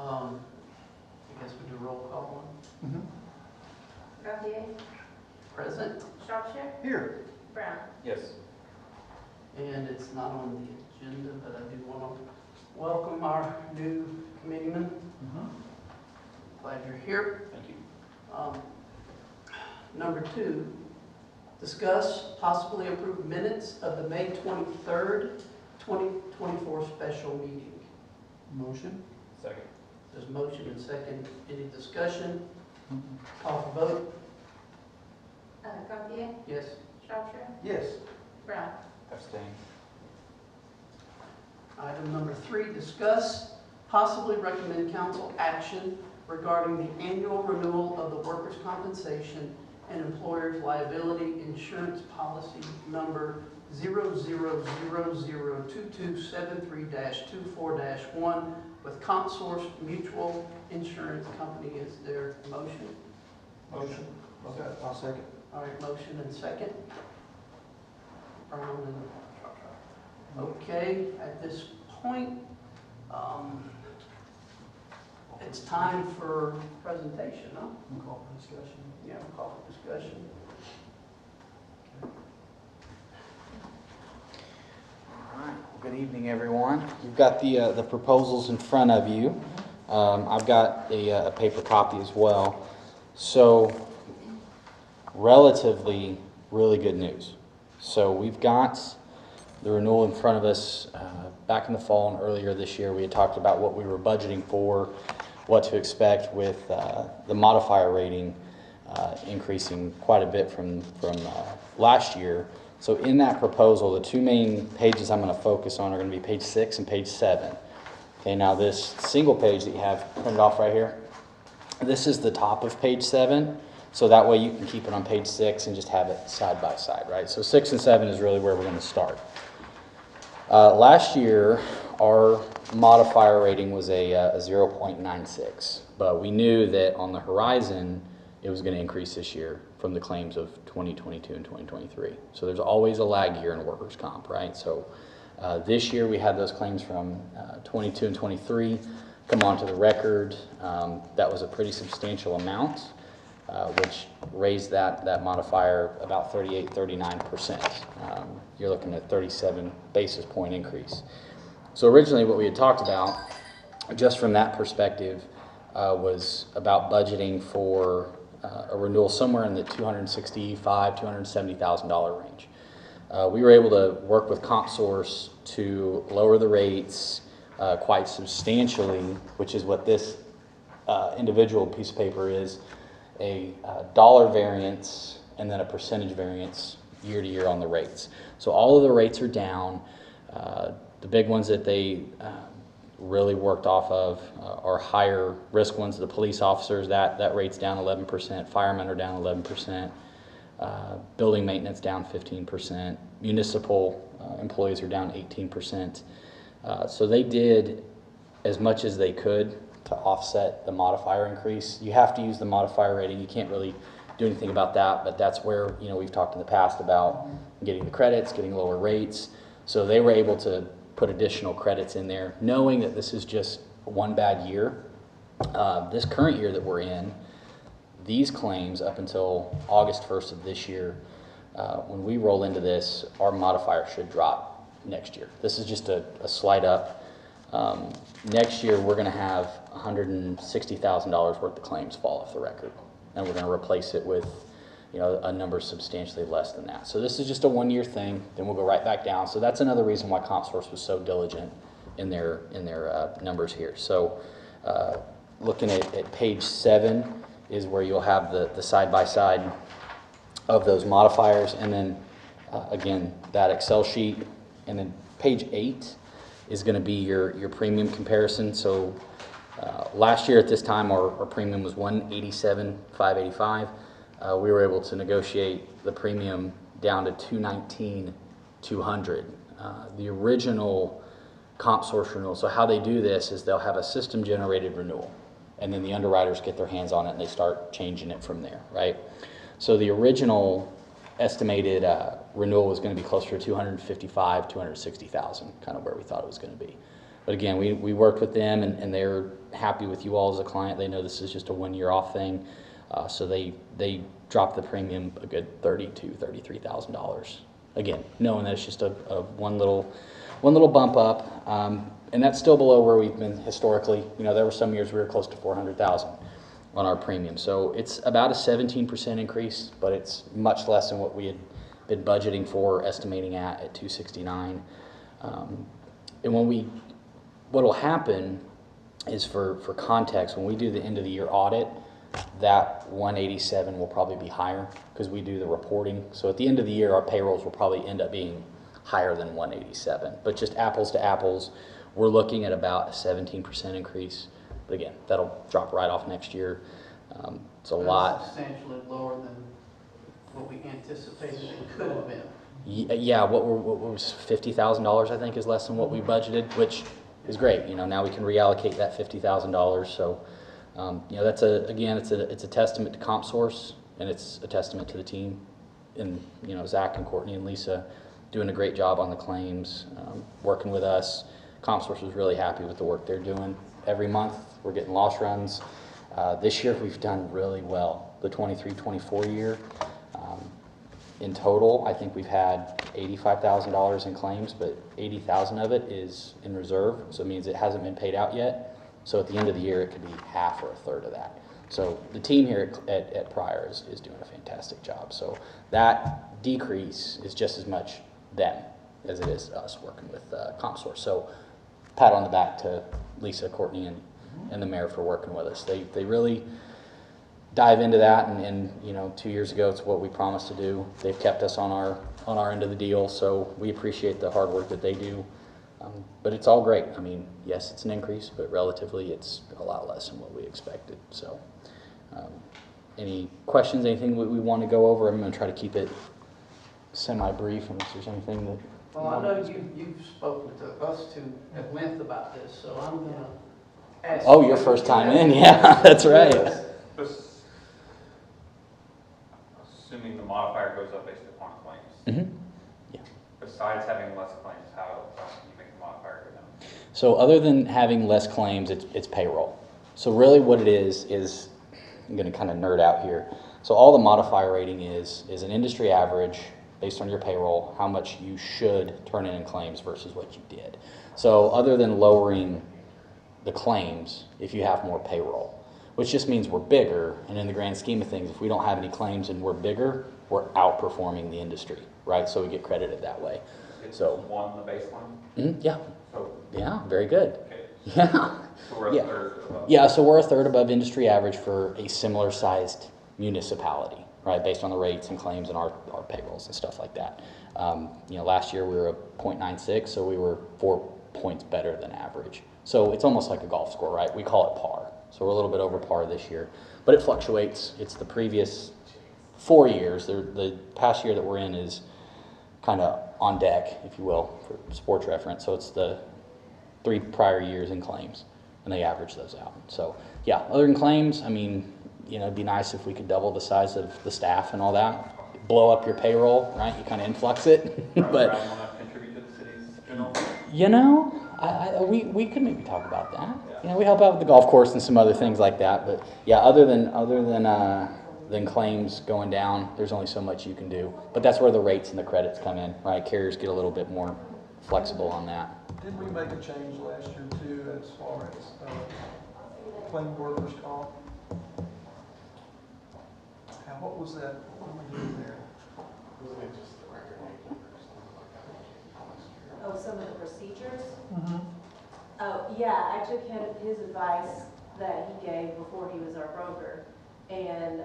I guess we do roll call one. Gauthier, Present. Shropshire, Here. Brown. Yes. And it's not on the agenda, but I do want to welcome our new committeeman. Glad you're here. Thank you. Number 2, discuss possibly approve minutes of the May 23rd, 2024 special meeting. Motion. Second. There's a motion and second. Any discussion? Call for vote. Gauthier, Yes. Shropshire, Yes. Brown. Abstain. Item number 3, discuss possibly recommend council action regarding the annual renewal of the workers' compensation and employers' liability insurance policy number 00002273-24-1 with CompSource Mutual Insurance Company. Is there a motion? Motion. Okay, I'll second. All right, motion and second. Brown and okay, at this point, it's time for presentation, huh? We'll call for discussion. Yeah, we'll call for discussion. All right. Well, good evening, everyone. You've got the proposals in front of you. I've got a paper copy as well. So, relatively, really good news. So we've got the renewal in front of us. Back in the fall and earlier this year, we had talked about what we were budgeting for, what to expect with the modifier rating increasing quite a bit from last year. So in that proposal, the 2 main pages I'm going to focus on are going to be page 6 and page 7. Okay, now this single page that you have printed off right here, this is the top of page 7. So that way you can keep it on page 6 and just have it side by side, right? So 6 and 7 is really where we're going to start. Last year, our modifier rating was a 0.96, but we knew that on the horizon, it was going to increase this year from the claims of 2022 and 2023. So there's always a lag year in workers' comp, right? So this year we had those claims from 22 and 23 come onto the record. That was a pretty substantial amount, which raised that modifier about 39%. You're looking at 37 basis point increase. So originally what we had talked about, just from that perspective, was about budgeting for a renewal somewhere in the $265,000, $270,000 range. We were able to work with CompSource to lower the rates quite substantially, which is what this individual piece of paper is, a dollar variance and then a percentage variance year to year on the rates. So all of the rates are down. The big ones that they really worked off of are higher risk ones. The police officers, that rate's down 11%. Firemen are down 11%. Building maintenance down 15%. Municipal employees are down 18%. So they did as much as they could to offset the modifier increase. You have to use the modifier rating. You can't really do anything about that, but that's where, you know, we've talked in the past about getting the credits, getting lower rates. So they were able to put additional credits in there, knowing that this is just one bad year. This current year that we're in, these claims up until August 1st of this year, when we roll into this, our modifier should drop next year. This is just a slight up. Next year, we're going to have $160,000 worth of claims fall off the record, and we're going to replace it with, you know, a number substantially less than that. So this is just a one-year thing. Then we'll go right back down. So that's another reason why CompSource was so diligent in their numbers here. So looking at page 7 is where you'll have the side by side of those modifiers, and then again that Excel sheet, and then page 8 is going to be your premium comparison. So last year at this time, our premium was $187,585. We were able to negotiate the premium down to $219,200. The original CompSource renewal. So how they do this is they'll have a system-generated renewal, and then the underwriters get their hands on it and they start changing it from there, right? So the original estimated renewal was going to be closer to $255,000, $260,000, kind of where we thought it was going to be. But again, we worked with them, and they're happy with you all as a client. They know this is just a 1-year off thing. So they dropped the premium a good $32,000, $33,000. Again, knowing that it's just a one little bump up, and that's still below where we've been historically. You know, there were some years we were close to $400,000 on our premium. So it's about a 17% increase, but it's much less than what we had been budgeting for, estimating at $269. And what'll happen is, for context, when we do the end of the year audit, that 187 will probably be higher because we do the reporting. So at the end of the year, our payrolls will probably end up being higher than 187. But just apples to apples, we're looking at about a 17% increase. But again, that'll drop right off next year. It's a lot. Substantially lower than what we anticipated it could have been. Yeah, what was $50,000, I think, is less than what we budgeted, which is great. You know, now we can reallocate that $50,000. So, you know, that's it's a testament to CompSource, and it's a testament to the team, and you know, Zach and Courtney and Lisa doing a great job on the claims, working with us. CompSource was really happy with the work they're doing. Every month we're getting loss runs. This year we've done really well. The 23-24 year. In total, I think we've had $85,000 in claims, but 80,000 of it is in reserve, so it means it hasn't been paid out yet. So at the end of the year, it could be half or a third of that. So the team here at Pryor is doing a fantastic job. So that decrease is just as much them as it is us working with CompSource. So pat on the back to Lisa, Courtney, and the mayor for working with us. They really dive into that, and you know, 2 years ago, it's what we promised to do. They've kept us on our end of the deal, so we appreciate the hard work that they do. But it's all great. I mean, yes, it's an increase, but relatively, it's a lot less than what we expected. So, any questions? Anything we want to go over? I'm going to try to keep it semi-brief, unless there's anything that. Well, I know you've spoken to us two at length about this, so I'm going to ask. Oh, your first time in? Yeah, that's right. Assuming the modifier goes up based upon claims. Mm-hmm. Yeah. Besides having less claims, how can you make the modifier go down? So other than having less claims, it's payroll. So really what it is I'm going to kind of nerd out here. So all the modifier rating is an industry average based on your payroll, how much you should turn in claims versus what you did. So other than lowering the claims, if you have more payroll, which just means we're bigger, and in the grand scheme of things, if we don't have any claims and we're bigger, we're outperforming the industry, right? So we get credited that way. It's So one the baseline? yeah, So, yeah, very good. okay. Yeah. So we're a Yeah. third above. Yeah, so we're a third above industry average for a similar sized municipality, right? Based on the rates and claims and our payrolls and stuff like that. You know, last year we were a 0.96, so we were 4 points better than average. So it's almost like a golf score, right? We call it par. So we're a little bit over par this year, but it fluctuates. It's the previous 4 years. The past year that we're in is kind of on deck, if you will, for sports reference. So it's the 3 prior years in claims, and they average those out. So yeah, other than claims, I mean, you know, it'd be nice if we could double the size of the staff and all that. Blow up your payroll, right? You kind of influx it, but Want to contribute to the city's general? you know, we could maybe talk about that. Yeah. You know, we help out with the golf course and some other things like that. But yeah, other than claims going down, there's only so much you can do. But that's where the rates and the credits come in, right? Carriers get a little bit more flexible on that. Didn't we make a change last year too, as far as claim workers' comp? What was that? What were we doing there? Oh, some of the procedures? Mm-hmm. Oh, yeah, I took his advice that he gave before he was our broker. And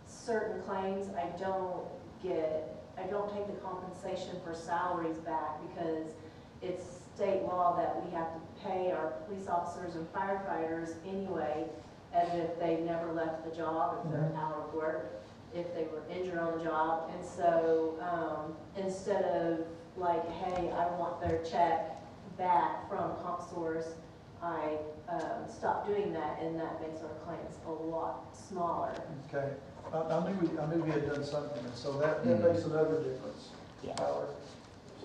certain claims, I don't take the compensation for salaries back because it's state law that we have to pay our police officers and firefighters anyway, as if they never left the job, if they're out of work, if they were injured on the job. And so instead of like, hey, I want their check back from CompSource, I stopped doing that, and that makes our claims a lot smaller. Okay, I knew we had done something, and so that makes another difference. Yeah. Tyler.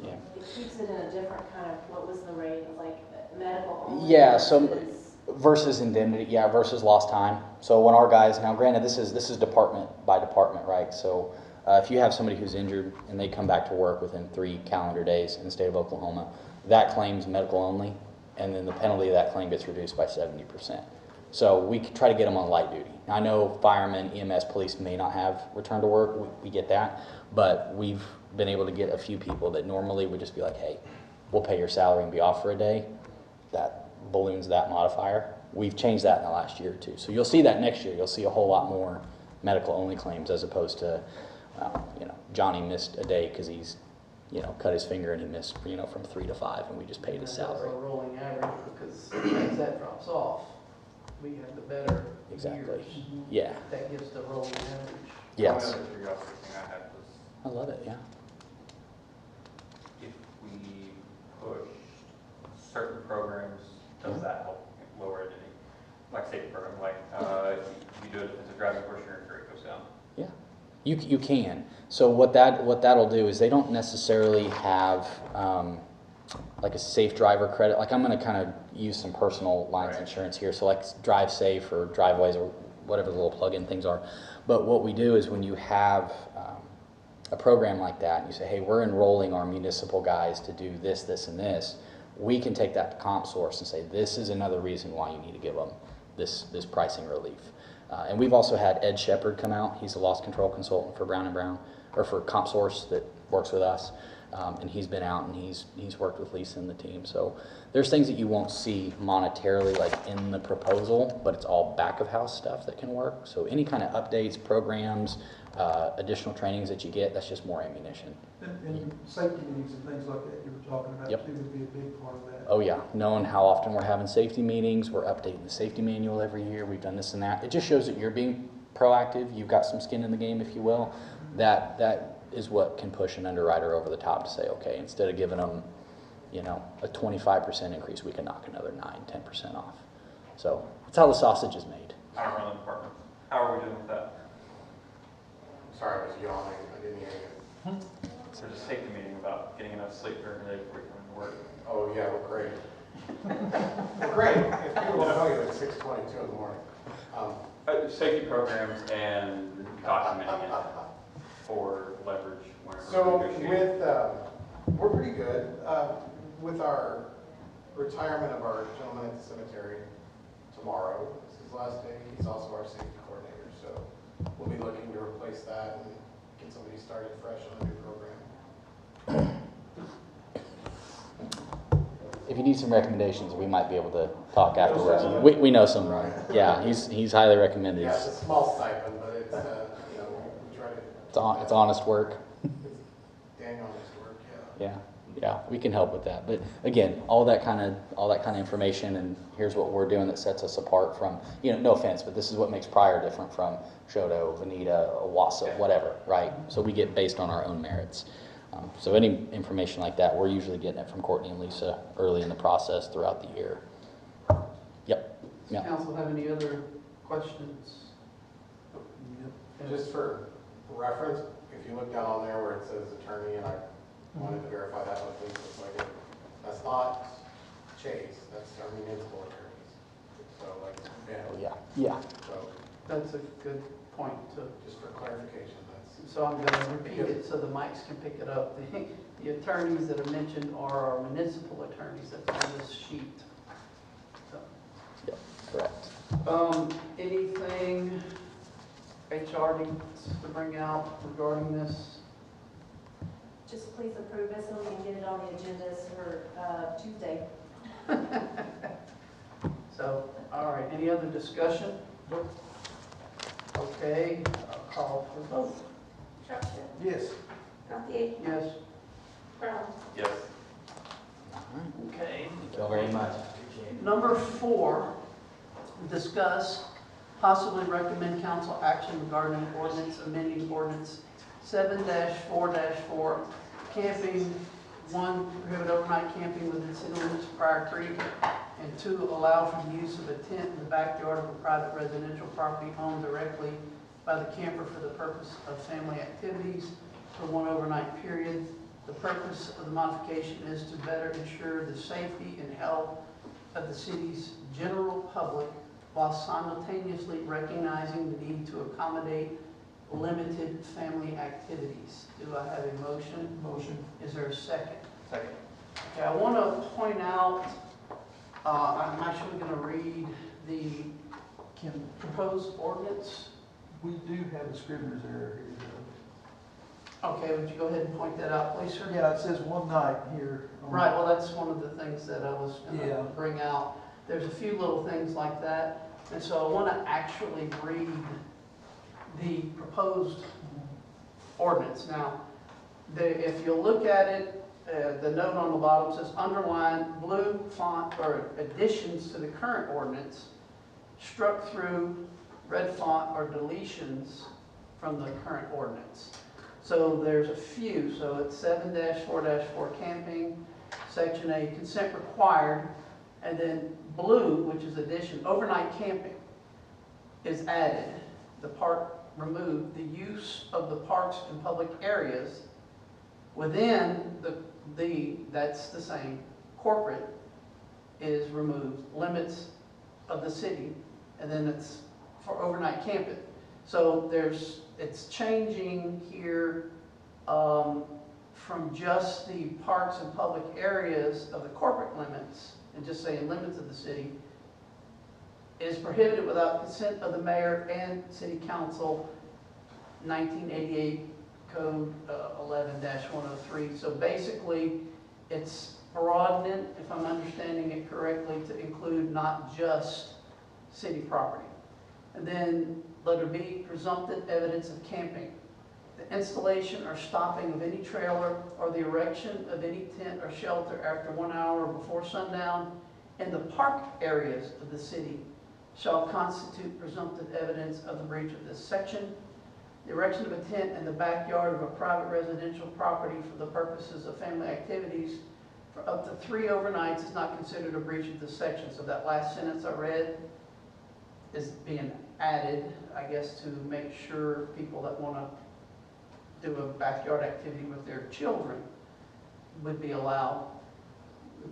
Yeah. It keeps it in a different kind of, what was the rate, like medical only? Yeah, so versus- versus indemnity, yeah, versus lost time. So when our guys, now granted, this is department by department, right? So if you have somebody who's injured and they come back to work within 3 calendar days in the state of Oklahoma, that claim's medical only, and then the penalty of that claim gets reduced by 70%. So we could try to get them on light duty. Now, I know firemen, EMS, police may not have return to work, we get that, but we've been able to get a few people that normally would just be like, hey, we'll pay your salary and be off for a day. That balloons that modifier. We've changed that in the last year or two. So you'll see that next year. You'll see a whole lot more medical only claims as opposed to, Johnny missed a day because he's, cut his finger and he missed, from 3 to 5 and we just paid his salary. That's a rolling average because as that drops off, we have the better Exactly. years. Yeah. That gives the rolling average. Yes. One other curiosity thing I had was I love it. Yeah. if we push certain programs, does that help lower it? Like safety program, like you do a defensive driving course, your rate goes down. Yeah, you can. So what that'll do is they don't necessarily have like a safe driver credit. Like I'm going to kind of use some personal lines Right. insurance here. So like drive safe or driveways or whatever the little plug-in things are. But what we do is when you have a program like that and you say, hey, we're enrolling our municipal guys to do this, this, and this, we can take that to comp source and say, this is another reason why you need to give them this pricing relief. And we've also had Ed Shepard come out. He's a loss control consultant for Brown & Brown, or for CompSource that works with us. And he's been out and he's worked with Lisa and the team. So there's things that you won't see monetarily like in the proposal, but it's all back of house stuff that can work. So any kind of updates, programs, additional trainings that you get, that's just more ammunition. And safety meetings and things like that you were talking about Yep. too would be a big part of that. Oh yeah, knowing how often we're having safety meetings, we're updating the safety manual every year, we've done this and that. It just shows that you're being proactive, you've got some skin in the game, if you will. That is what can push an underwriter over the top to say, okay, instead of giving them, a 25% increase, we can knock another 9-10% off. So that's how the sausage is made. I don't run the department. How are we doing with that? Sorry, I was yawning, I didn't hear you. There's a safety meeting about getting enough sleep during the day before you come into work. Oh, yeah, well, great. Well, great, if people don't know you, it's 6:22 in the morning. Safety programs and documenting it for leverage when So we're negotiating. we're pretty good, with our retirement of our gentleman at the cemetery tomorrow. It's his last day, he's also our safety coordinator, so we'll be looking to replace that and get somebody started fresh on a new program. If you need some recommendations, we might be able to talk afterwards. We know some, yeah, he's highly recommended. Yeah, it's a small stipend, but it's, we try to. It's honest work. It's dang honest work, yeah. Yeah, we can help with that. But again, all that kind of information, and here's what we're doing that sets us apart from, no offense, but this is what makes Pryor different from Shoto, Veneta, Owasso, whatever, right? So we get based on our own merits. So any information like that, we're usually getting it from Courtney and Lisa early in the process throughout the year. Yep. Does Yeah. council have any other questions? Just for reference, if you look down on there where it says attorney, and I wanted to verify that with Lisa, so I did. That's not Chase, that's our municipal attorneys. So like, Yeah. so That's a good point too. just for clarification, that's. So I'm going to repeat it so the mics can pick it up. The attorneys that are mentioned are our municipal attorneys that's on this sheet. So, Yep. Correct. anything HR needs to bring out regarding this? Just please approve it so we can get it on the agendas for Tuesday. So, all right, any other discussion? Okay, I'll call for vote. Shropshire, Yes. Gantier, Yes? Brown. Yes. All right. Okay. Thank you all very much. Number 4, discuss, possibly recommend council action regarding ordinance amending ordinance 7-4-4, camping, 1, prohibit overnight camping within city limits of Pryor Creek, and 2, allow for the use of a tent in the backyard of a private residential property owned directly by the camper for the purpose of family activities for 1 overnight period. The purpose of the modification is to better ensure the safety and health of the city's general public while simultaneously recognizing the need to accommodate limited family activities. Do I have a motion? Motion. Is there a second? Second. Okay, I want to point out, I'm actually going to read the Can, proposed ordinance. we do have a scrivener's error here, though. Okay, would you go ahead and point that out, please, sir? Yeah, it says one night here. Right, well, that's one of the things that I was going Yeah. to bring out. There's a few little things like that, and so I want to actually read the proposed ordinance. Now, if you look at it, the note on the bottom says underline blue font or additions to the current ordinance, struck through red font or deletions from the current ordinance. So there's a few. So it's 7-4-4 camping, section A, consent required, and then blue, which is addition, overnight camping is added. The park removed. The use of the parks and public areas within that's the same, corporate is removed. Limits of the city, and then it's for overnight camping. So it's changing here from just the parks and public areas of the corporate limits, and just saying limits of the city, is prohibited without consent of the mayor and city council, 1988 Code 11-103. So basically, it's broadening, if I'm understanding it correctly, to include not just city property. And then letter B, presumptive evidence of camping. The installation or stopping of any trailer or the erection of any tent or shelter after 1 hour before sundown in the park areas of the city shall constitute presumptive evidence of the breach of this section. The erection of a tent in the backyard of a private residential property for the purposes of family activities for up to 3 overnights is not considered a breach of this section. So that last sentence I read is being added, I guess, to make sure people that want to do a backyard activity with their children would be allowed.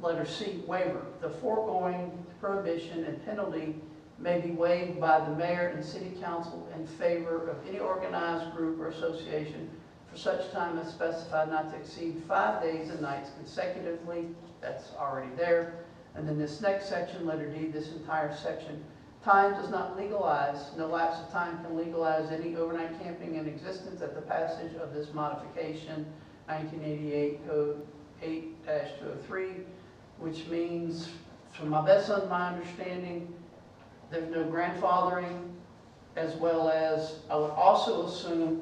Letter C, waiver. The foregoing prohibition and penalty may be waived by the mayor and city council in favor of any organized group or association for such time as specified not to exceed 5 days and nights consecutively. That's already there. And then this next section, letter D, this entire section, time does not legalize, no lapse of time can legalize any overnight camping in existence at the passage of this modification, 1988 Code 8-203, which means, from my best of my understanding, there's no grandfathering, as well as I would also assume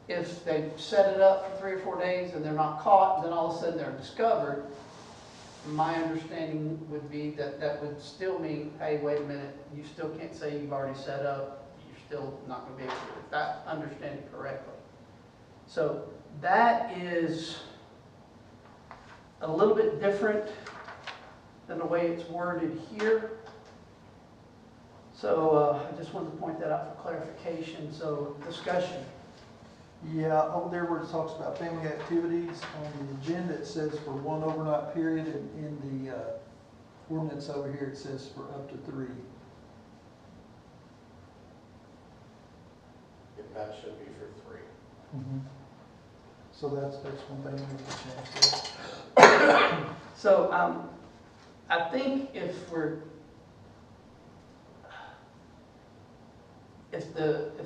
if they set it up for 3 or 4 days and they're not caught, then all of a sudden they're discovered, my understanding would be that that would still mean, hey, wait a minute, you still can't say you've already set up, you're still not going to be able to, if that understand it correctly. So that is a little bit different than the way it's worded here. So I just wanted to point that out for clarification. So discussion. Yeah, over there where it talks about family activities, on the agenda it says for 1 overnight period, and in the ordinance over here it says for up to 3. That should be for 3. So that's one thing we need to change there. So I think if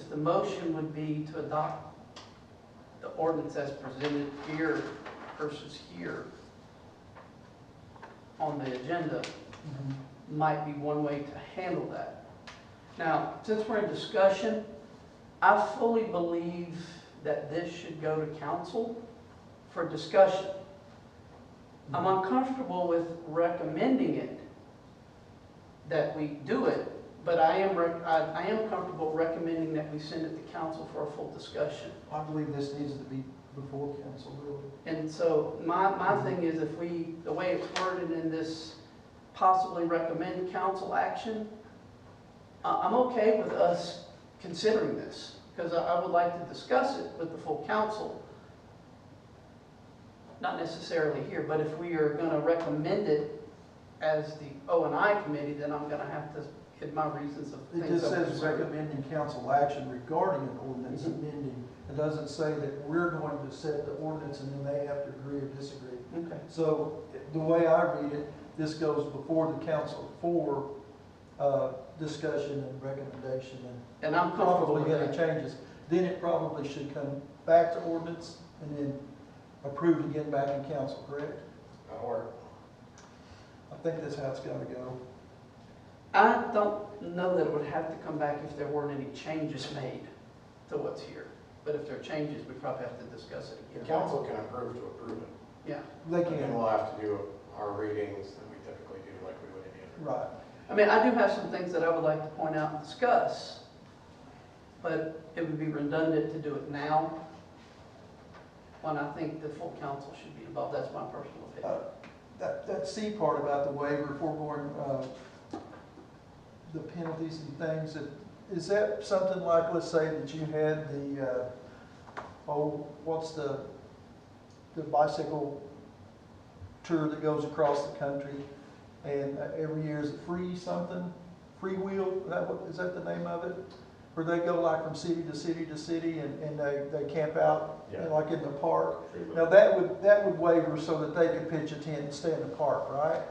the motion would be to adopt the ordinance as presented here versus here on the agenda, might be one way to handle that. Now, since we're in discussion, I fully believe that this should go to council for discussion. I'm uncomfortable with recommending it, that we do it, but I am comfortable recommending that we send it to council for a full discussion. I believe this needs to be before council, really. And so my thing is, if the way it's worded in this possibly recommend council action, I'm okay with us considering this, because I would like to discuss it with the full council. not necessarily here, but if we are gonna recommend it as the O and I committee, then I'm gonna have to give my reasons of It things. just I'm says concerned. recommending council action regarding an ordinance Mhm. amending. It doesn't say that we're going to set the ordinance and then they have to agree or disagree. Okay. So the way I read it, this goes before the council for discussion and recommendation And I'm and comfortable probably with any that. changes. Then it probably should come back to ordinance and then approved again back in council, correct? That'll work. I think that's how it's gotta go. I don't know that it would have to come back if there weren't any changes made to what's here. But if there are changes, we probably have to discuss it The again. council can approve to approve it. Yeah. They And then can, we'll have to do our readings that we typically do like we would any other. right. I mean, I do have some things that I would like to point out and discuss, but it would be redundant to do it now when I think the full council should be involved. That's my personal opinion. That C part about the waiver, foregoing, the penalties and things, is that something like, let's say that you had the, what's the bicycle tour that goes across the country, and every year is it free something, free wheel, is that the name of it? Where they go like from city to city to city and they camp out, Yeah. like in the park? Now, that would waiver so that they could pitch a tent and stay in the park, right?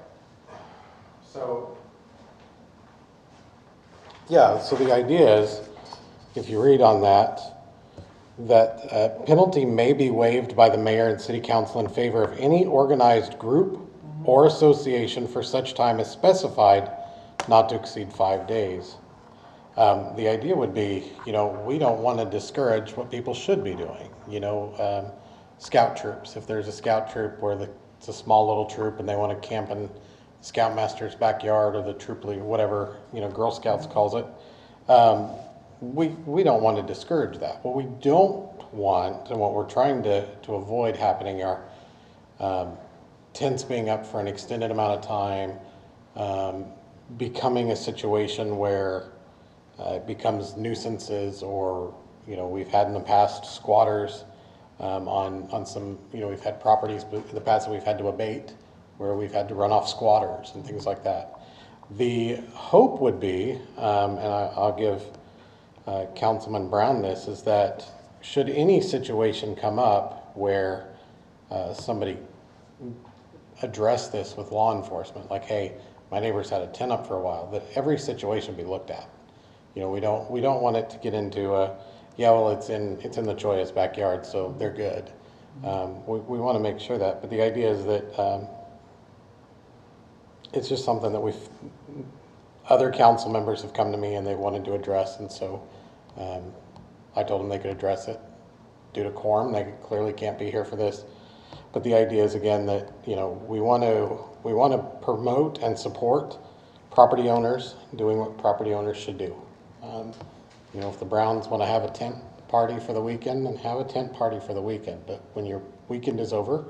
So, Yeah, so the idea is, if you read on that penalty may be waived by the mayor and city council in favor of any organized group or association for such time as specified, not to exceed 5 days. The idea would be, we don't want to discourage what people should be doing. Scout troops, if there's a scout troop where it's a small little troop and they want to camp in Scoutmaster's backyard or the troop leader, whatever, Girl Scouts calls it. We don't want to discourage that. What we don't want and what we're trying to avoid happening are tents being up for an extended amount of time, becoming a situation where it becomes nuisances, or, we've had in the past squatters on some, we've had properties in the past that we've had to abate, where we've had to run off squatters and things like that. The hope would be, and I'll give Councilman Brown this, is that should any situation come up where somebody address this with law enforcement, like, hey, my neighbor's had a tent up for a while, that every situation be looked at. We don't want it to get into it's in the Choya's backyard, so they're good. We want to make sure that, but the idea is that it's just something that other council members have come to me and they wanted to address, and so I told them they could address it due to quorum. They clearly can't be here for this, but the idea is, again, that we want to promote and support property owners doing what property owners should do. If the Browns want to have a tent party for the weekend, then have a tent party for the weekend. But when your weekend is over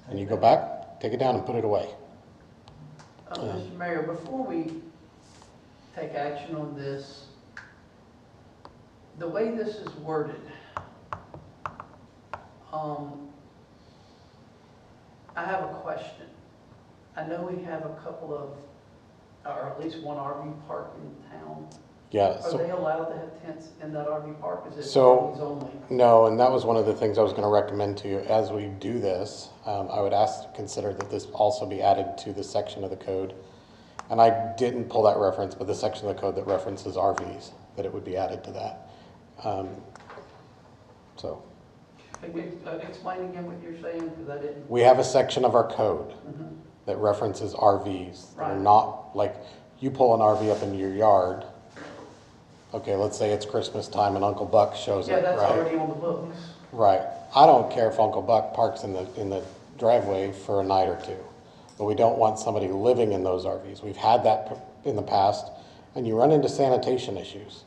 and you go back, take it down and put it away. Mr. Mayor, before we take action on this, the way this is worded, I have a question. I know we have a couple of, or at least one RV park in town. Yeah. Are they allowed to have tents in that RV park? Is it So- RVs only? No, and that was one of the things I was going to recommend to you as we do this. I would ask to consider that this also be added to the section of the code. And I didn't pull that reference, but the section of the code that references RVs, that it would be added to that. So Explain again what you're saying, because I didn't. we have a section of our code Mhm. that references RVs that are Right. not, like, you pull an RV up into your yard. Okay, let's say it's Christmas time and Uncle Buck shows Yeah, up, that's right? already on the books. Right. I don't care if Uncle Buck parks in the driveway for a night or two, but we don't want somebody living in those RVs. We've had that in the past, and you run into sanitation issues.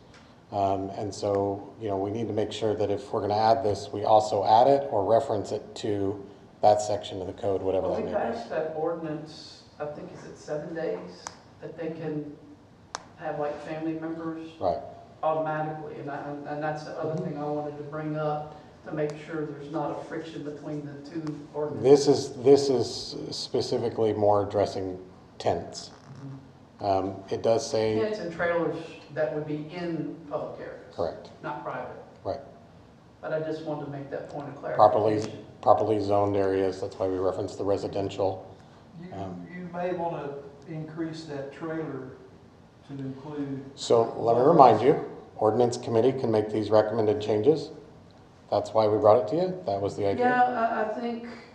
And so, we need to make sure that if we're going to add this, we also add it or reference it to that section of the code, whatever Well, that we may be. passed that ordinance, I think, is it 7 days, that they can have like family members Right. automatically, and that's the other thing I wanted to bring up. to make sure there's not a friction between the two ordinances. This is specifically more addressing tents. It does say, Tents and trailers that would be in public areas. correct, Not private. right. But I just wanted to make that point of Properly, clarification. properly zoned areas, that's why we reference the residential. You may want to increase that trailer to include. So let me remind you, ordinance committee can make these recommended changes. That's why we brought it to you. That was the idea. Yeah,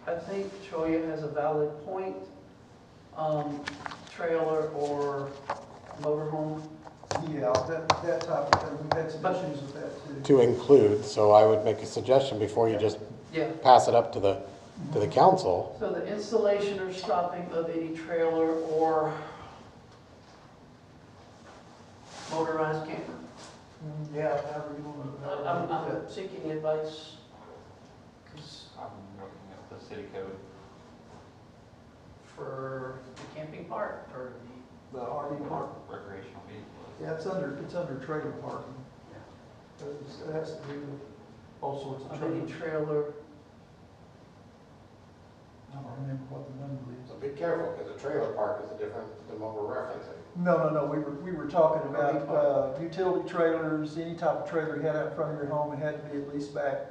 I think Choya has a valid point. Trailer or motorhome. Yeah, that type of thing, we've had some But- issues with that too. To include, so I would make a suggestion before you just Yeah. pass it up to the council. So the installation or stopping of any trailer or motorized camper. Yeah, however you want to. I'm seeking advice, because I'm looking at the city code. for the camping part or The RV park, Recreational vehicles. yeah, it's under trailer parking. It has to do with all sorts the, of of any trailers. trailer. I don't remember what the number is. So be careful, because a trailer park is different than what we're referencing. No, we were talking about, utility trailers, any type of trailer you had out in front of your home, it had to be at least back,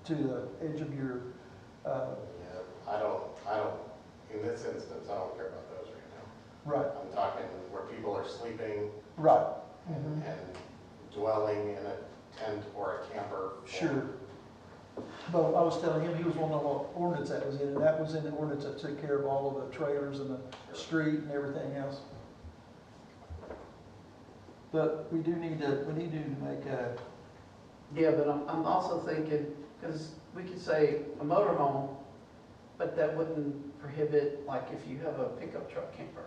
to the edge of your, Yeah, I don't, in this instance, I don't care about those right now. right, I'm talking where people are sleeping right. and dwelling in a tent or a camper. Sure. But I was telling him, he was wondering what ordinance that was in, and that was in the ordinance that took care of all of the trailers and the street and everything else. But we need to make a, Yeah, but I'm also thinking, because we could say a motorhome, but that wouldn't prohibit, like if you have a pickup truck camper.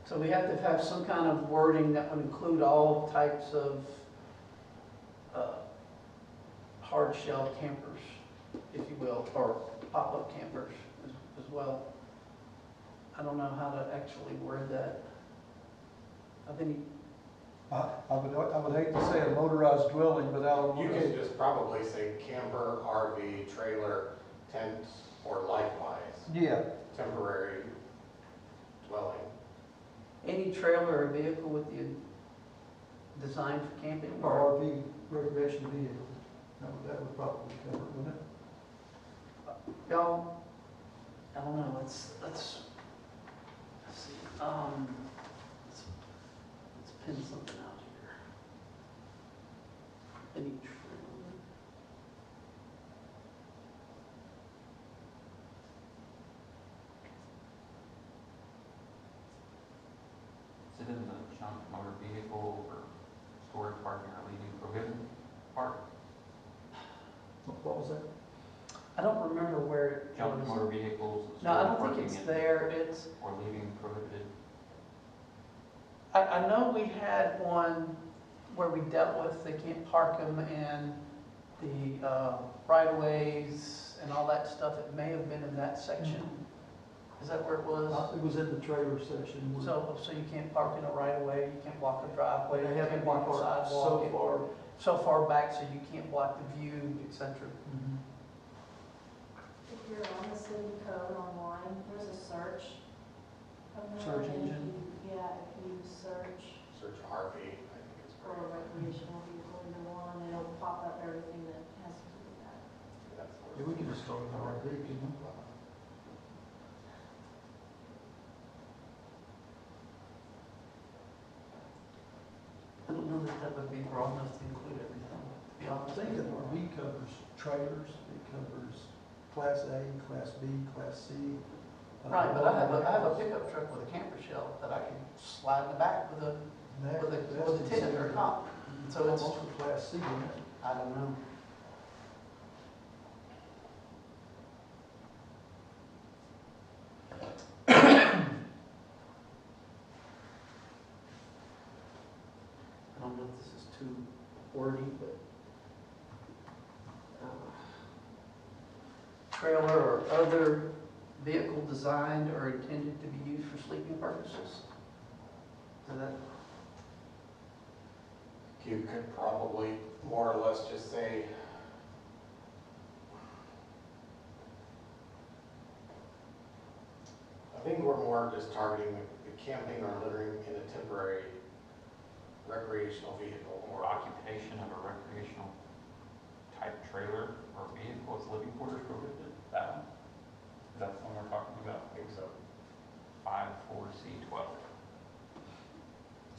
So we have to have some kind of wording that would include all types of hard shell campers, if you will, or pop-up campers as well. I don't know how to actually word that. I think, I would hate to say a motorized dwelling, but I You would. can just probably say camper, RV, trailer, tent, or likewise, Yeah, temporary dwelling. any trailer or vehicle with the design for camping or or RV, recreation vehicle. That would probably cover it, wouldn't it? y'all, I don't know, let's see, let's pin something out here. Any trailer. Is it in the junk motor vehicle or storage parking or leaving prohibited part? What was that? I don't remember where it Junk was. motor vehicles. No, I storage don't think parking it's and- there, it's, Or leaving prohibited. I know we had one where we dealt with, they can't park them in the right-of-ways and all that stuff. It may have been in that section. Is that where it was? It was in the trailer section. So you can't park in a right-of-way, you can't block a driveway, They you have can't to block a park sidewalk. So far back so you can't block the view, et cetera. Mhm. If you're on the city code online, there's a search. Search And if engine. you- Yeah, if you search Search RV, I think it's for a recreational vehicle, either one, it'll pop up everything that has to do with that. that's Yeah, we could just start with RV, couldn't we? I don't know that would be broad enough to include everything, to be I honest. think an RV covers trailers, it covers Class A, Class B, Class C. Right, but I have a pickup truck with a camper shell that I can slide in the back with a tent or a cot. So it's, Almost a Class C, isn't it? I don't know. I don't know if this is too wordy, but trailer or other vehicle designed or intended to be used for sleeping purposes. Does that, You could probably more or less just say I think we're more just targeting the camping or littering in a temporary recreational vehicle Or occupation of a recreational type trailer or vehicle as living quarters prohibited, that one? Is that the one we're talking about? I think so. 54C12.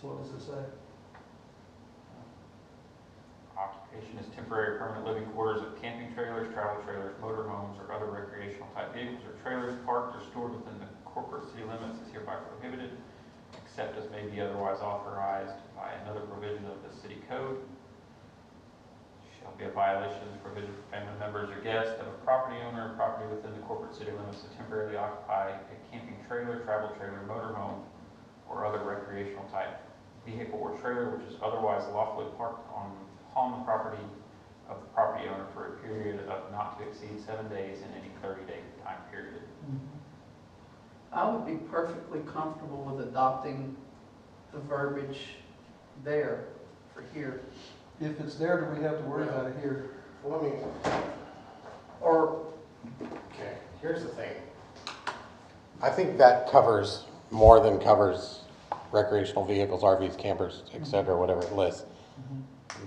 So what does it say? Occupation is temporary or permanent living quarters of camping trailers, travel trailers, motor homes, or other recreational type vehicles or trailers parked or stored within the corporate city limits is hereby prohibited, except as may be otherwise authorized by another provision of the city code. Shall be a violation of the provision for family members or guests of a property owner or property within the corporate city limits to temporarily occupy a camping trailer, travel trailer, motor home, or other recreational type vehicle or trailer which is otherwise lawfully parked upon the property of the property owner for a period of not to exceed 7 days in any 30-day time period. I would be perfectly comfortable with adopting the verbiage there for here. If it's there, do we have to worry about it here? Well, let me, Or, okay, here's the thing. I think that covers more than covers recreational vehicles, RVs, campers, et cetera, whatever it lists.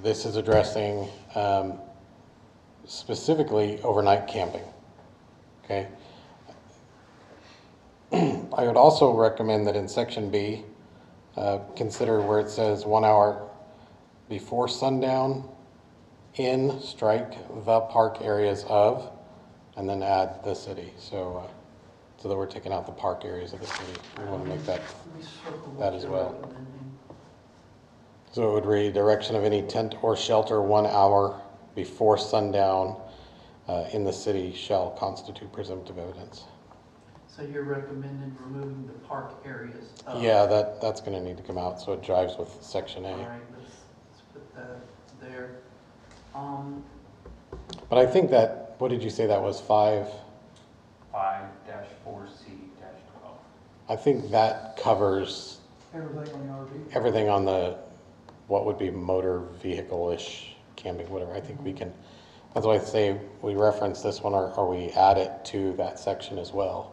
This is addressing specifically overnight camping, okay? I would also recommend that in section B, consider where it says 1 hour before sundown, strike the park areas of, and then add the city. So that we're taking out the park areas of the city. We want to make that. let me circle what That as you're well. recommending. So it would read, erection of any tent or shelter 1 hour before sundown in the city shall constitute presumptive evidence. So you're recommending removing the park areas of. Yeah, that's going to need to come out, so it jives with section All A. right, let's put that there. But I think that, what did you say that was, 5? 5-4C-12. I think that covers Everything on the RV? everything on the, what would be motor vehicle-ish camping, whatever. I think we can, that's why I say we reference this one or we add it to that section as well.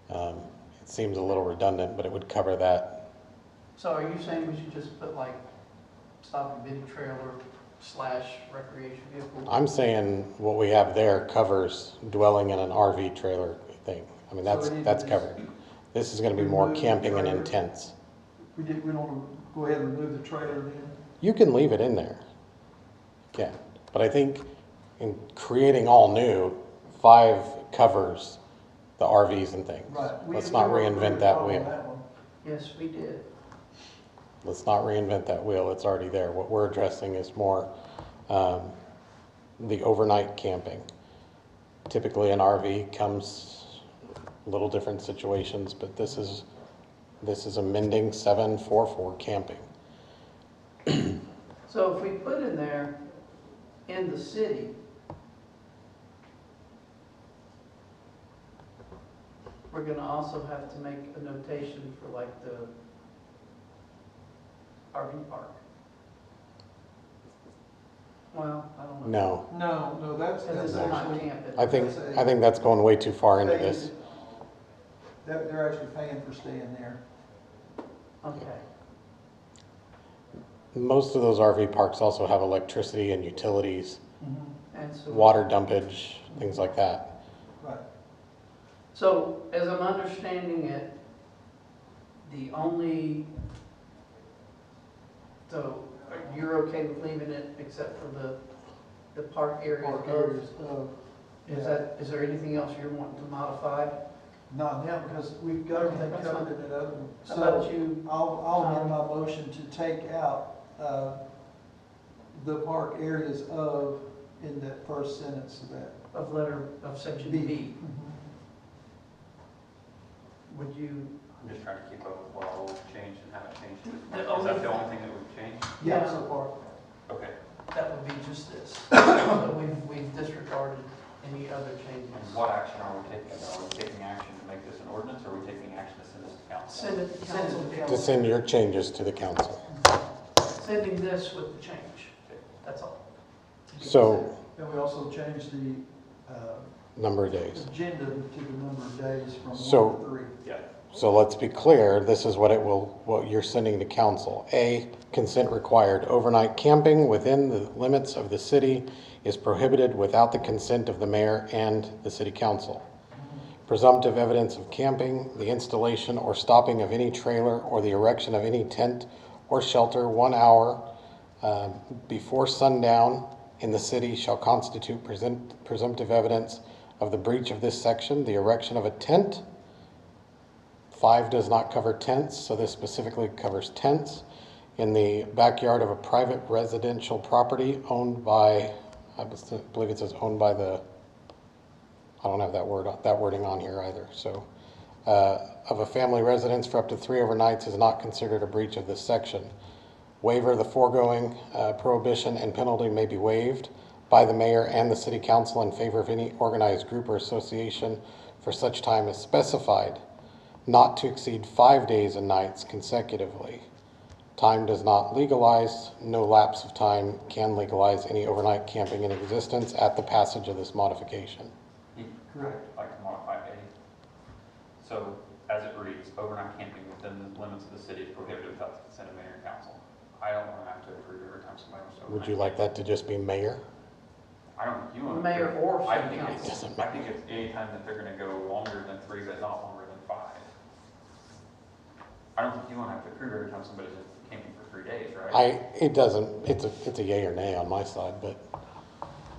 It seems a little redundant, but it would cover that. So are you saying we should just put like stop and big trailer / recreation vehicle? I'm saying what we have there covers dwelling in an RV trailer thing. I mean, So we need to that's just covered. This is going to be more remove the camping and trailer. intense. We don't want to go ahead and remove the trailer then? You can leave it in there. You can. But I think in creating all new, 5 covers the RVs and things. Right. Let's not reinvent that wheel. One. Yes, we did. Let's not reinvent that wheel. It's already there. What we're addressing is more the overnight camping. Typically an RV comes little different situations, but this is amending 744 camping. So if we put in there, in the city, we're gonna also have to make a notation for like the RV park. Well, I don't know. No, No, that's Because it's not actually, camping. I think that's going way too far into this. they're actually paying for staying there. Okay. Most of those RV parks also have electricity and utilities, And so. water dumpage, things like that. Right. So, as I'm understanding it, the only, so you're okay with leaving it except for the park area? Park areas of, Is there anything else you're wanting to modify? not now, because we've got everything That's covered fine. in that other one. How So about you? I'll amend my motion to take out the park areas of, in that first sentence of that. Of letter, of section B. B, would you? I'm just trying to keep up with what all we've changed and haven't changed. The Is only that the thing- only thing that we've changed? Yeah, Yeah. so far. Okay. That would be just this. So we've disregarded any other changes. And what action are we taking? Are we taking action to make this an ordinance, or are we taking action to send this to council? Send it to council. To send your changes to the council. Sending this with the change, that's all. So, And we also changed the number of days. Agenda to the number of days from So- 1 to 3. Yeah. So let's be clear, this is what you're sending to council. A, consent required. Overnight camping within the limits of the city is prohibited without the consent of the mayor and the city council. Presumptive evidence of camping, the installation or stopping of any trailer or the erection of any tent or shelter 1 hour before sundown in the city shall constitute presumptive evidence of the breach of this section. The erection of a tent, 5 does not cover tents, so this specifically covers tents, in the backyard of a private residential property owned by, I believe it says owned by the, I don't have that wording on here either, so, of a family residence for up to 3 overnights is not considered a breach of this section. Waiver of the foregoing prohibition and penalty may be waived by the mayor and the city council in favor of any organized group or association for such time as specified, not to exceed 5 days and nights consecutively. Time does not legalize, no lapse of time can legalize any overnight camping in existence at the passage of this modification. Correct. I'd like to modify A. So, as it reads, overnight camping within the limits of the city is prohibited without the consent of mayor and council. I don't want to have to approve every time somebody wants to overnight. Would you like that to just be mayor? I don't, you want to. Mayor or I city think council. it's, I think it's any time that they're gonna go longer than 3, but not longer than 5. I don't think you want to have to approve every time somebody's camping for 3 days, right? It doesn't, it's a yay or nay on my side, but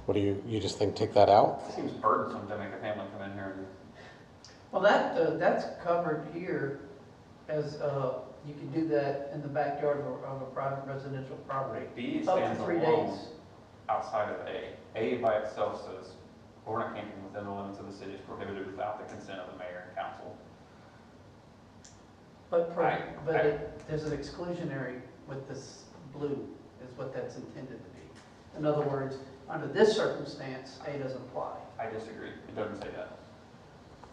what do you just think take that out? It seems burdensome to make a family come in here and, Well, that's covered here as, you can do that in the backyard of a private residential property. B Up stands to 3 alone days. outside of A. A by itself says, overnight camping within the limits of the city is prohibited without the consent of the mayor and council. But, I- there's an exclusionary with this blue, is what that's intended to be. In other words, under this circumstance, A doesn't apply. I disagree. It doesn't say that.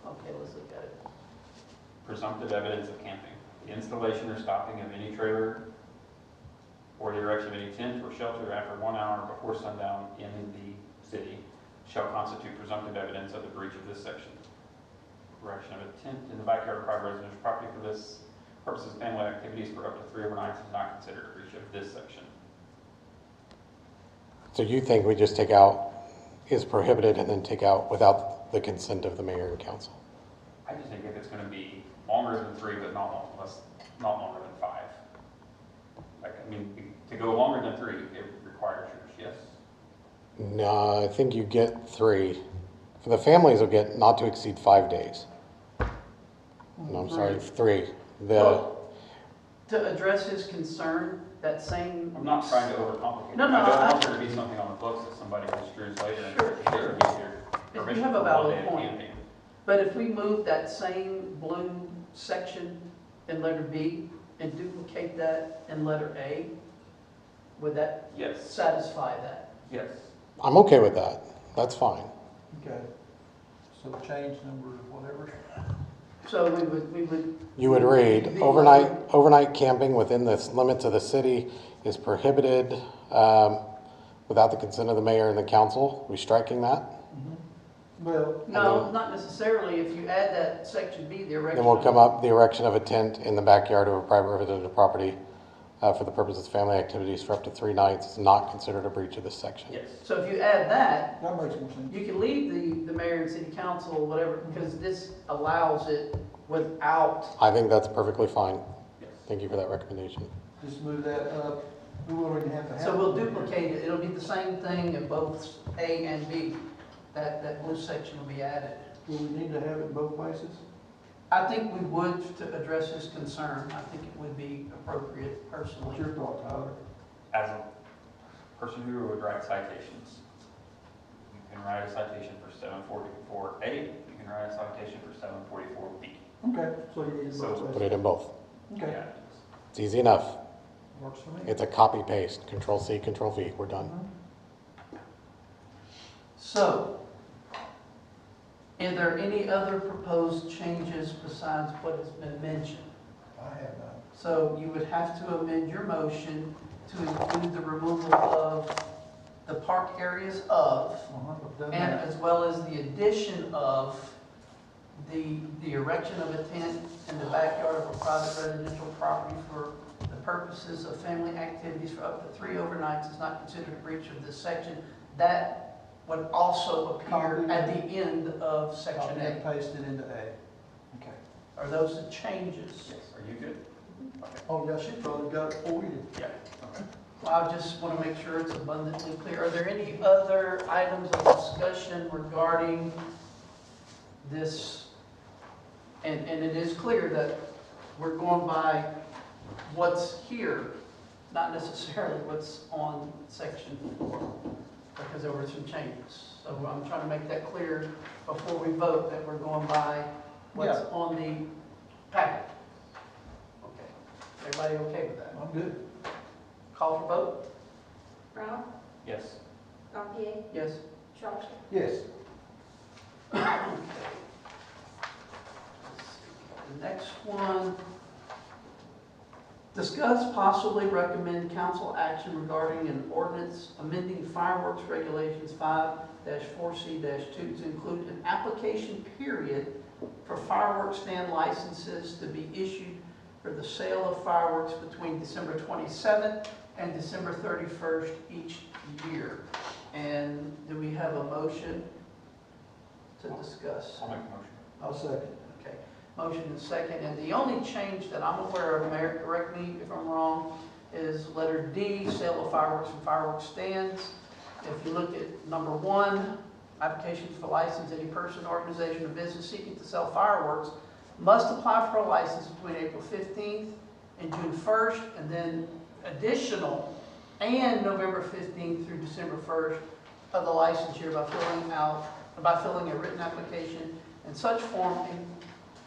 Okay, let's look at it. Presumptive evidence of camping. The installation or stopping of any trailer or the erection of any tent or shelter after 1 hour before sundown in the city shall constitute presumptive evidence of the breach of this section. Erection of a tent in the backyard of private residential property for this purposes, family activities for up to 3 overnights is not considered a breach of this section. So you think we just take out is prohibited and then take out without the consent of the mayor and council? I just think if it's going to be longer than 3, but not longer than 5. Like, I mean, to go longer than 3, it requires yours, yes? No, I think you get 3. For the families will get not to exceed 5 days. No, I'm sorry, 3. Well, to address his concern, that same. I'm not trying to overcomplicate it. No, no, I don't I- want there to be something on the books that somebody construes later and Sure, they sure. can use their You permission have a for valid 1 day of point. camping. But if we move that same blue section in letter B and duplicate that in letter A, would that Yes, satisfy that? yes. I'm okay with that. That's fine. Okay. So change number whatever. So we would. You would read, the- overnight camping within the limits of the city is prohibited without the consent of the mayor and the council. We striking that? Well, No, not necessarily. If you add that section B, the erection. Then we'll come up, the erection of a tent in the backyard of a private residential property for the purposes of family activities for up to 3 nights is not considered a breach of this section. Yes. So if you add that, that makes more sense. you can leave the mayor and city council or whatever, because this allows it without. I think that's perfectly fine. Yes. Thank you for that recommendation. Just move that up. We already have to have. So we'll duplicate it. It'll be the same thing in both A and B. That blue section will be added. Do we need to have it both places? I think we would, to address his concern. I think it would be appropriate What's personally. your thought, Tyler? As a person who would write citations, you can write a citation for 744A, you can write a citation for 744B. Okay, so you need So- both Put places. it in both. Okay, Yeah. It's easy enough. works for me. It's a copy paste, Control C, Control V, we're done. So, are there any other proposed changes besides what has been mentioned? I have none. So you would have to amend your motion to include the removal of the park areas of, I've done and that. as well as the addition of the erection of a tent in the backyard of a private residential property for the purposes of family activities for up to 3 overnights is not considered a breach of this section. That would also appear at the end of section Copy A. and paste it into A. Okay. Are those the changes? Are you good? Oh, yeah, she probably got it for you. Yeah. Okay. Well, I just want to make sure it's abundantly clear. Are there any other items of discussion regarding this? And it is clear that we're going by what's here, not necessarily what's on section 4, because there were some changes. So I'm trying to make that clear before we vote, that we're going by what's on the packet. Okay. Everybody okay with that? I'm good. Call for vote? Brown, Yes. Gantier, Yes. Shropshire. Yes. Okay. The next one, discuss possibly recommend council action regarding an ordinance amending fireworks regulations 5-4C-2 to include an application period for fireworks stand licenses to be issued for the sale of fireworks between December 27th and December 31st each year. And do we have a motion to discuss? I'll make a motion. I'll second. Okay, motion and second, and the only change that I'm aware of, Mayor, correct me if I'm wrong, is letter D, sale of fireworks and fireworks stands. If you look at number 1, applications for license, any person, organization, or business seeking to sell fireworks must apply for a license between April 15th and June 1st, and then additional and November 15th through December 1st of the license year by filling a written application in such form and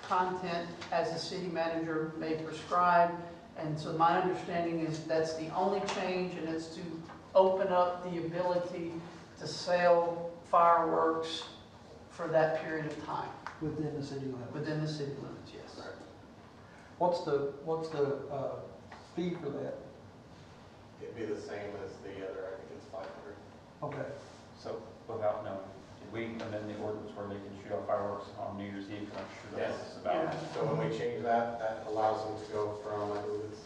content as the city manager may prescribe. And so my understanding is that's the only change, and it's to open up the ability to sell fireworks for that period of time Within the city limits. within the city limits, yes. What's the fee for that? It'd be the same as the other, I think it's 500. Okay. So without knowing, did we amend the ordinance where they can shoot off fireworks on New Year's Eve? I'm sure that's Yes. about. Yeah. So when we change that, that allows them to go from, I believe it's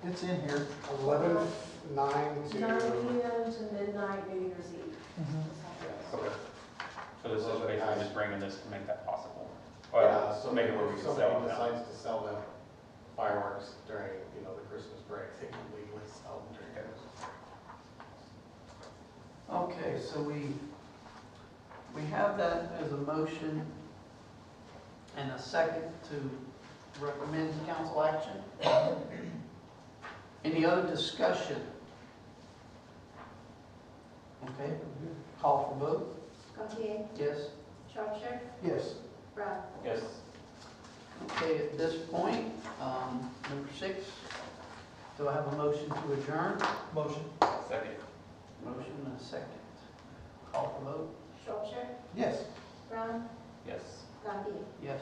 It's in here. 11:09 to. 9 p.m. to midnight New Year's Eve. Yeah, Okay. So this is basically just bringing this to make that possible. Yeah, so make it where we if can somebody sell it now. decides to sell them fireworks during, the Christmas break, they can legally sell them during Christmas. Okay, so we have that as a motion and a second to recommend council action. Any other discussion? Okay, call for vote? Gantier, Yes? Shropshire, Yes. Brown. Yes. Okay, at this point, number 6, do I have a motion to adjourn? Motion. Second. Motion and a second. Call for vote? Shropshire, Yes. Brown, Yes. Gantier. Yes.